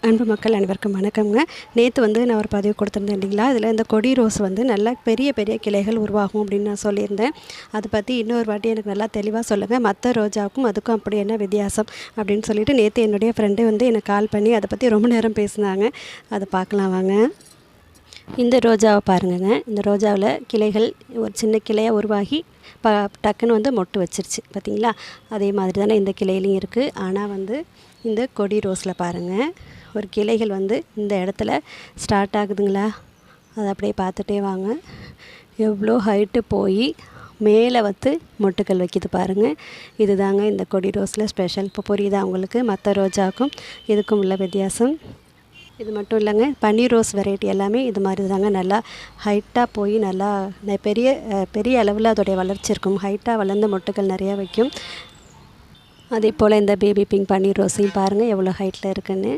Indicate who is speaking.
Speaker 1: அன்பு மக்கள் அனைவருக்கும் வணக்கம்ங்க. நேற்று நான் ஒரு பதிவு கொடுத்துருந்தேன் இல்லைங்களா, இதில் இந்த கொடி ரோஸ் நல்லா பெரிய பெரிய கிளைகள் உருவாகும் அப்படின்னு நான் சொல்லியிருந்தேன். அதை பற்றி இன்னொரு வாட்டி எனக்கு நல்லா தெளிவாக சொல்லுங்கள், மற்ற ரோஜாவுக்கும் அதுக்கும் அப்படி என்ன வித்தியாசம் அப்படின்னு சொல்லிட்டு நேற்று என்னுடைய ஃப்ரெண்டு எனக்கு கால் பண்ணி அதை பற்றி ரொம்ப நேரம் பேசினாங்க. அதை பார்க்கலாம் வாங்க. இந்த ரோஜாவை பாருங்கங்க. இந்த ரோஜாவில் கிளைகள் ஒரு சின்ன கிளையாக உருவாகி டக்குன்னு மொட்டு வச்சிருச்சு பார்த்தீங்களா. அதே மாதிரி தானே இந்த கிளையிலையும் இருக்குது. ஆனால் இந்த கொடி ரோஸில் பாருங்கள், ஒரு கிளைகள் இந்த இடத்துல ஸ்டார்ட் ஆகுதுங்களா. அதை அப்படியே பார்த்துட்டே வாங்க. எவ்வளோ ஹைட்டு போய் மேலே மொட்டுக்கள் வைக்கிது பாருங்கள். இது தாங்க இந்த கொடி ரோஸில் ஸ்பெஷல். இப்போ புரியுதா உங்களுக்கு மற்ற ரோஜாவுக்கும் இதுக்கும் உள்ள வித்தியாசம்? இது மட்டும் இல்லைங்க, பன்னீர் ரோஸ் வெரைட்டி எல்லாமே இது மாதிரி தாங்க நல்லா ஹைட்டாக போய் நல்லா பெரிய பெரிய அளவில் அதோடைய வளர்ச்சி இருக்கும். ஹைட்டாக வளர்ந்த மொட்டுக்கள் நிறையா வைக்கும். அதே போல் இந்த பேபி பிங்க் பன்னீர் ரோஸையும் பாருங்கள் எவ்வளோ ஹைட்டில் இருக்குன்னு.